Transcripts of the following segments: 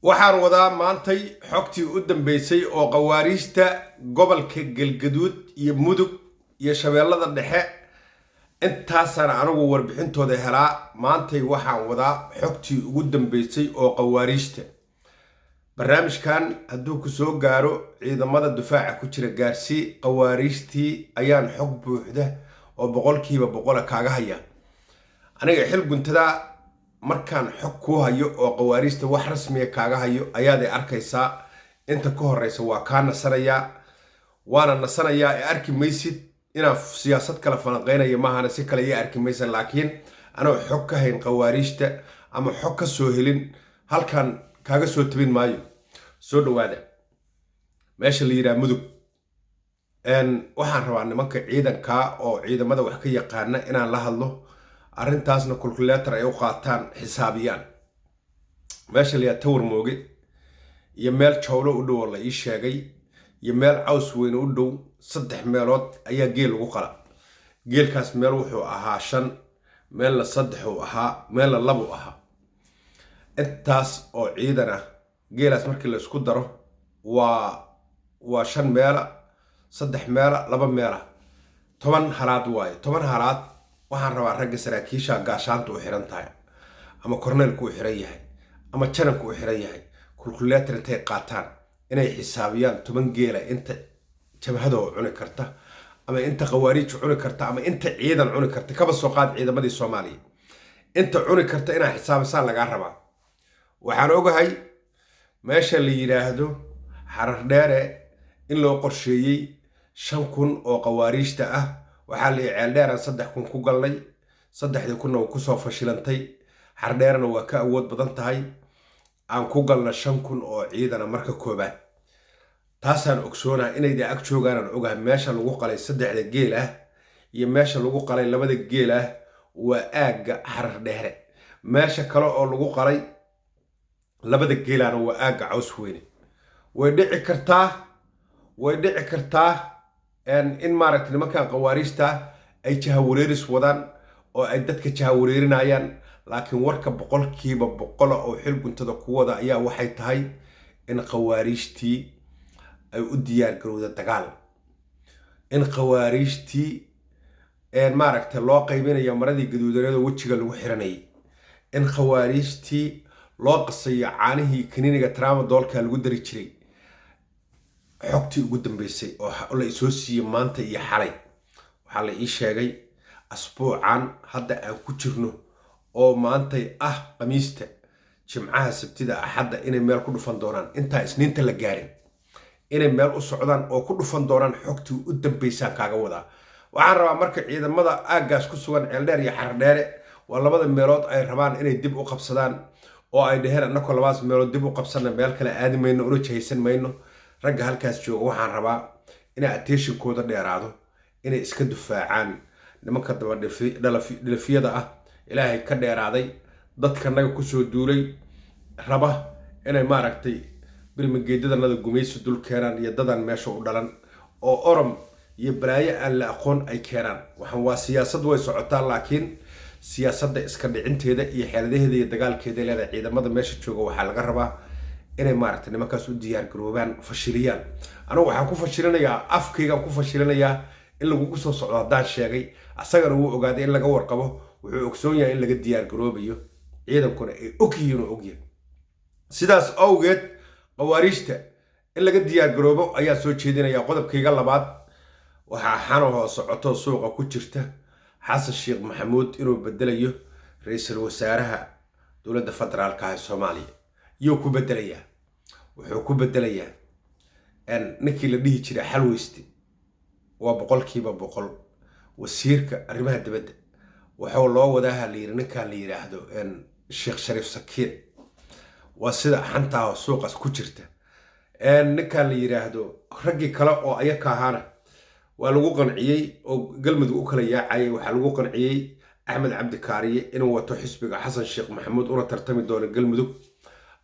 waxaan wadaa maantay xogtii u dambeysay oo qawaariijta gobolka Galgaduud iyo Mudug iyo Shabeellada Dhexe intaasana anigu warbixintooda helaa. maantay waxaan wadaa xogtii ugu dambeysay oo qawaariijta. barnaamijkan hadduu ku soo gaaro ciidamada difaaca ku jira gaarsii qawaariijtii ayaan xog buuxda oo boqolkiiba boqol kaaga haya. aniga xil guntada markaan xog ku hayo oo qawaariijta wax rasmi ah kaaga hayo ayaad arkaysaa. inta ka horeysa waa ka nasanayaa waana nasanayaa ee arki maysid inaan siyaasad kala falanqeynayo maahana si kale ay arki maysan. laakiin anoo xog ka hayn qawaariijta ama xog ka soo helin halkan kaaga soo tabin maayo. soo dhawaada meesha la yiraahdo Mudug. waxaan rabaa nimanka ciidanka oo ciidamada wax ka yaqaana inaan la hadlo, arrintaasna calculator ay u qaataan xisaabiyaan. meesha la yiraahdo Tawar Mooge iyo meel jawlo u dhow la ii sheegay iyo meel caws weyn u dhow, saddex meelood ayaa geel lagu qala. geelkaas meel wuxuu ahaa 5, meel la 3 uu ahaa, meel la 2 uu ahaa. intaas oo ciidan ah geelaas markii la isku daro waa 5 meel, 3 meel, 2 meel, 10 halaad waaye. 10 halaad waxaan rabaa ragga saraakiisha gaashaanta u xiran tahay ama korneelku u xiran yahay ama janabku u xiran yahay calculator intay qaataan inay xisaabiyaan 10 geela inta jabhadoo cuni karta ama inta qawaariij cuni karta ama inta ciidan cuni karta. kaba soo qaad ciidamadii Soomaaliya inta cuni karta inay xisaabisaan laga rabaa. waxaan ogahay meesha la yiraahdo Xarar Dheere in loo qorsheeyay 5,000 oo qawaariijta ah. waxaa la ceel dheeran 3,000 ku galnay, 3,000 oo ku soo fashilantay. Xarar Dheerana waa ka awood badan tahay, aan ku galna 5,000 oo ciidan marka koobaad. taasaan ogsoonahay inay ag joogaan. ogahay meesha lagu qalay 3 geel ah iyo meesha lagu qalay 2 geel ah waa aaga Xarar Dheere. meesha kale oo lagu qalay 2 geelana waa aaga caws weyne. way dhici kartaa in maaragtay nimankan qawaariijta ay jahawareeris wadaan oo ay dadka jahawareerinayaan. laakiin warka boqolkiiba boqol oo xil guntada ku wada ayaa waxay tahay in qawaariijtii ay u diyaar garowda dagaal, in qawaariijtii maaragtay loo qaybinayo maradii gaduudaneed wajiga lagu xiranayay, in qawaariijtii loo qasayo caanihii kaniiniga tramadolka lagu dari jiray. xogtii ugu dambeysay oo la isoo siiyay maanta iyo xalay waxaa la ii sheegay asbuucan hadda aan ku jirno oo maantay Khamiista, Jimcaha, Sabtida, Axadda inay meel ku dhufan doonaan. inta Isniinta la gaarin inay meel u socdaan oo ku dhufan doonaan. xogtii u dambeysay kaaga wadaa. waxaan rabaa marka ciidamada aagaas ku sugan Ceel Dheer iyo Xarar Dheere waa 2 meelood ay rabaan inay dib u qabsadaan oo ay dhaheen annagoo 2 meelood dib u qabsana meel kale aadi mayno oo jahaysan mayno. ragga halkaas jooga waxaan rabaa inay attention-kooda dheeraado, inay iska difaacaan nimanka daba dhalafyada ah ilaahay ka dheeraaday dadka naga ku soo duulay raba inay maaragtay birmigeedadanada gumayso dul keenaan iyo dadan meesha u dhalan oo orom iyo balaayo aan la aqoon ay keenaan. waxaan waa siyaasad way socotaa, laakiin siyaasadda iska dhicinteeda iyo xeeladaheeda iyo dagaalkeeda leedahay. ciidamada meesha jooga waxaa laga rabaa inay maaragtay nimankaas u diyaar garoobaan, fashiliyaan. anigu waxaan ku fashilinayaa afkaygaan ku fashilinayaa in lagu soo socdo haddaan sheegay. asagana wuu ogaaday in laga warqabo, wuxuu ogsoon yahay in laga diyaar garoobayo, ciidankuna ay ogyihiin oo ogyahay. sidaas awgeed qawaariijta in laga diyaar garoobo ayaa soo jeedinaya. qodobkayga labaad waxaa xanahoo socoto suuqa ku jirta Xasan Sheekh Maxamuud inuu bedelayo ra'iisul wasaaraha dowladda federaalka ah ee Soomaaliya. yuu ku bedelayaa? wuxuu ku bedelayaa ninkii la dhihi jiray Xalweyste waa boqolkiiba boqol wasiirka arrimaha dibadda. wuxuu loo wadaa la yiri ninkan la yiraahdo Sheekh Shariif Sakiin. waa sida xantaa suuqas ku jirta. ninkan la yiraahdo raggii kale oo ayaka ahaana waa lagu qanciyay oo galmudug u kala yaacay. waxaa lagu qanciyay Axmed Cabdi Kaariye inuu wato xisbiga Xasan Sheekh Maxamuud una tartami doono galmudug.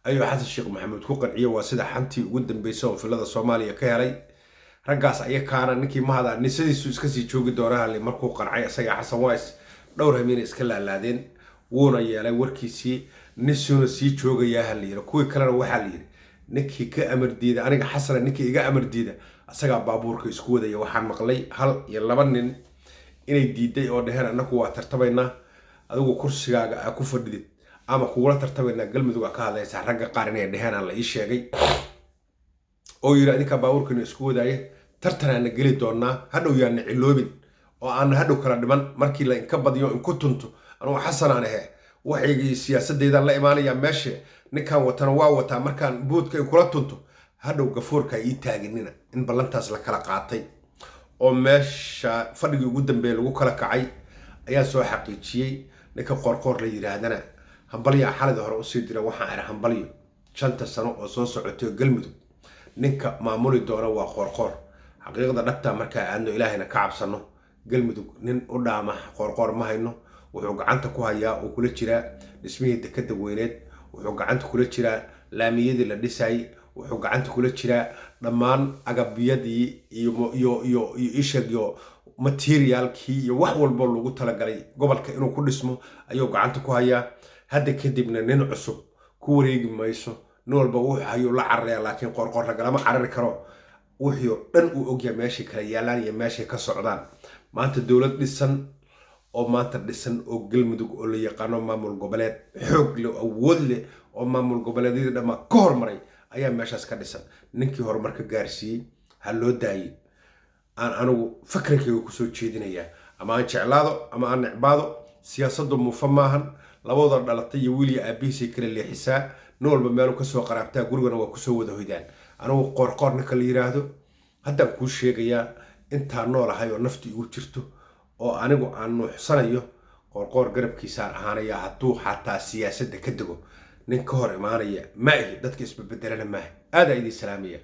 ayuu Xasan Sheekh Maxamuud ku qanciyay. waa sida xantii ugu dambeysay oo filada Soomaaliya ka helay. raggaas ayakaana ninkii mahada nisadiisu iska sii joogi doonaa markuu qancay. isaga Xasan Ways dhowr habeen iska laalaadeen wuuna yeelay warkiisii. نسونا سيجوغا يا هالليرة كوي كلنا وحالير نكي كأمر ديدا أنا حصل نكي إيجا أمر ديدا أسقى بابورك إسكودا يا وحان مقلي هل يلبنن إني ديدا أو دهنا أنكوا ترتبينا أدو كرسي أكو فرديد أما كولا ترتبينا قلم ذو كهذا سحرق قارنين دهنا الله يشيء أو يرى أنك بابورك إسكودا tartan aan gali doonaa hadhow yaan ciloobin oo aan hadhow kala dhiman markii la inka badiyo in ku tunto anuu xasan aan ahay waxay siyaasadeeda la imaanaya meesha ninkan watana waa wataa markaan boodka in kula tunto hadhow gafoorka ii taaginina in ballantaas la kala qaatay oo meesha fadhigii ugu dambeeyay lagu kala kacay ayaa soo xaqiijiyay ninka qorqor la yiraahdana hambalyo xalad hore u sii diray waxaan ar hambalyo 5 sano oo soo socotay galmudug ninka maamuli doona waa qorqor حقيقة دبتها مركا أنه إلهنا كعب صنو قلمدو نن قدامه قرقور ما هينو وحق عنده كوهيا وكل شراء اسمه الدكتة وينات وحق عنده كل شراء لاميد اللي دساي وحق عنده كل شراء لمان أجاب بيدي يو إيشج يو ماتيريال كي يوحول بولو قلت لقلي قبل كأنه كل اسمه أيوة عنده كوهيا هذا كدبنا نن عصب كوريج مايسو نول بوح هيو لا عرّي لكن قرقور لقلا ما عرّي كرو وحيو دن او اوغيا ماشي كلا يالان يا ماشي ka socdaan maanta dawlad dhisan oo maanta dhisan oo galmudug oo la yaqaano maamul goboleed xoog leh awood leh oo maamul goboleedyada dhama ka hormaray ayaa meeshaas ka dhisan ninkii horumarka gaarsiiyay ha loo daayay aan anigu fikirkayga ku soo jeedinaya ama aan jeclaado ama aan necbaado siyaasaddu mufamaahan labada dhalatay iyo wiil iyo aabihiisay kala leexisaa noolba meel ka soo qaraabtaa gurigana waa ku soo wada hoydaan أنا قرقر نكال يراهدو هذا كل شيء جيا أنت نور هاي ونفتي وجرتو أو أنا جو أنو حصانيو قرقر قرب كيسار هانا يا حتو حتى سياسة كدقو نكهر ماريا ما هي ده كيس بدلنا ما هذا إيدي سلامية